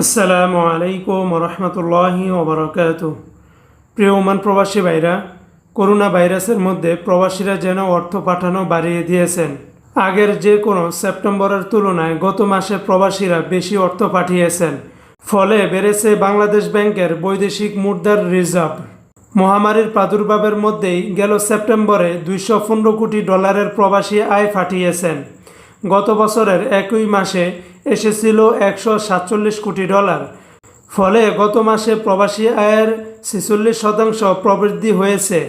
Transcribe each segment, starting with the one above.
আসসালামু আলাইকুম রহমতুল্লাহি ওবরাকাতুহ। প্রিয় ওমান প্রবাসী ভাইরা, করোনা ভাইরাসের মধ্যে প্রবাসীরা যেন অর্থ পাঠানো বাড়িয়ে দিয়েছেন। আগের যে কোনো সেপ্টেম্বরের তুলনায় গত মাসে প্রবাসীরা বেশি অর্থ পাঠিয়েছেন। ফলে বেড়েছে বাংলাদেশ ব্যাংকের বৈদেশিক মুদ্রার রিজার্ভ। মহামারীর প্রাদুর্ভাবের মধ্যেই গেল সেপ্টেম্বরে 215 কোটি ডলারের প্রবাসী আয় পাঠিয়েছেন। গত বছরের একই মাসে এসেছিল 147 কোটি ডলার। ফলে গত মাসে প্রবাসী আয়ের 46% প্রবৃদ্ধি হয়েছে।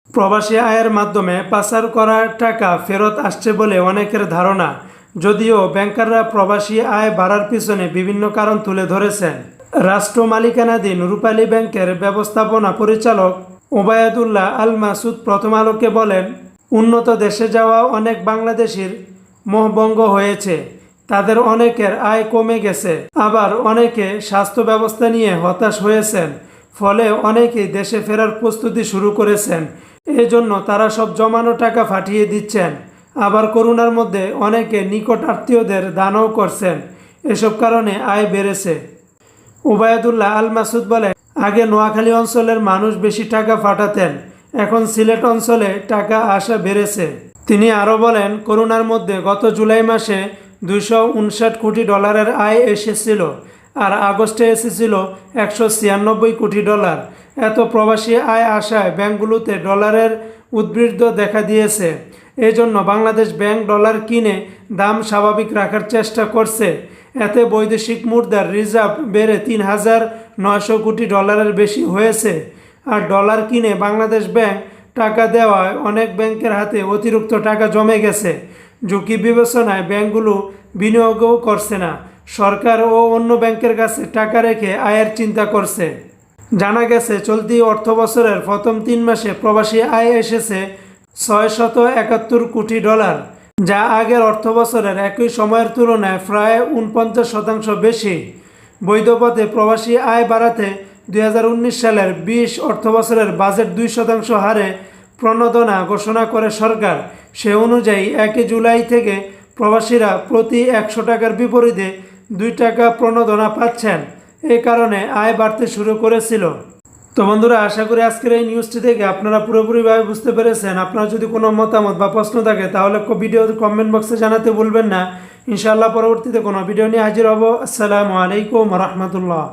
প্রবাসী আয়ের মাধ্যমে পাচার করা টাকা ফেরত আসছে বলে অনেকের ধারণা, যদিও ব্যাংকাররা প্রবাসী আয় বাড়ার পিছনে বিভিন্ন কারণ তুলে ধরেছেন। রাষ্ট্র মালিকানাধীন রূপালী ব্যাংকের ব্যবস্থাপনা পরিচালক ওবায়দুল্লাহ আল মাসুদ প্রথম আলোকে বলেন, উন্নত দেশে যাওয়া অনেক বাংলাদেশির মোহভঙ্গ হয়েছে। তাদের অনেকের আয় কমে গেছে, আবার অনেকে স্বাস্থ্য ব্যবস্থা নিয়ে হতাশ হয়েছেন। ফলে অনেকেই দেশে ফেরার প্রস্তুতি শুরু করেছেন। এজন্য তারা সব জমানো টাকা পাঠিয়ে দিচ্ছেন। আবার করোনার মধ্যে অনেকে নিকট আত্মীয়দের দানও করছেন। এসব কারণে আয় বেড়েছে। ওবায়দুল্লাহ আল মাসুদ বলেন, আগে নোয়াখালী অঞ্চলের মানুষ বেশি টাকা পাঠাতেন, এখন সিলেট অঞ্চলে টাকা আসা বেড়েছে। তিনি আরও বলেন, করোনার মধ্যে গত জুলাই মাসে 259 কোটি ডলারের আয় এসেছিল, আর আগস্টে এসেছিল 196 কোটি ডলার। এত প্রবাসী আয় আসায় ব্যাংকগুলোতে ডলারের উদ্বৃদ্ধ দেখা দিয়েছে। এজন্য বাংলাদেশ ব্যাংক ডলার কিনে দাম স্বাভাবিক রাখার চেষ্টা করছে। এতে বৈদেশিক মুদ্রার রিজার্ভ বেড়ে 3,900 কোটি ডলারের বেশি হয়েছে। আর ডলার কিনে বাংলাদেশ ব্যাংক টাকা দেওয়ায় অনেক ব্যাংকের হাতে অতিরিক্ত টাকা জমে গেছে। ঝুঁকি বিবেচনায় ব্যাংকগুলো বিনিয়োগও করছে না, সরকার ও অন্য ব্যাংকের কাছে টাকা রেখে আয়ের চিন্তা করছে। জানা গেছে, চলতি অর্থ বছরের প্রথম 3 মাসে প্রবাসী আয় এসেছে 671 কোটি ডলার, যা আগের অর্থ বছরের একই সময়ের তুলনায় প্রায় 49% বেশি। বৈধ পথে প্রবাসী আয় বাড়াতে 2019 সালের 20 অর্থ বছরের বাজেট 2% হারে প্রণোদনা ঘোষণা করে সরকার। সে অনুযায়ী 1 জুলাই থেকে প্রবাসীরা প্রতি 100 টাকার বিপরীতে 2 টাকা প্রণোদনা পাচ্ছেন। এই কারণে আয় বাড়তে শুরু করেছিল। তো বন্ধুরা, আশা করি আজকের এই নিউজটি থেকে আপনারা পুরোপুরিভাবে বুঝতে পেরেছেন। আপনার যদি কোনো মতামত বা প্রশ্ন থাকে তাহলে ভিডিওর কমেন্ট বক্সে জানাতে ভুলবেন না। ইনশাআল্লাহ পরবর্তীতে কোনো ভিডিও নিয়ে হাজির হব। আসসালামু আলাইকুম রহমতুল্লাহ।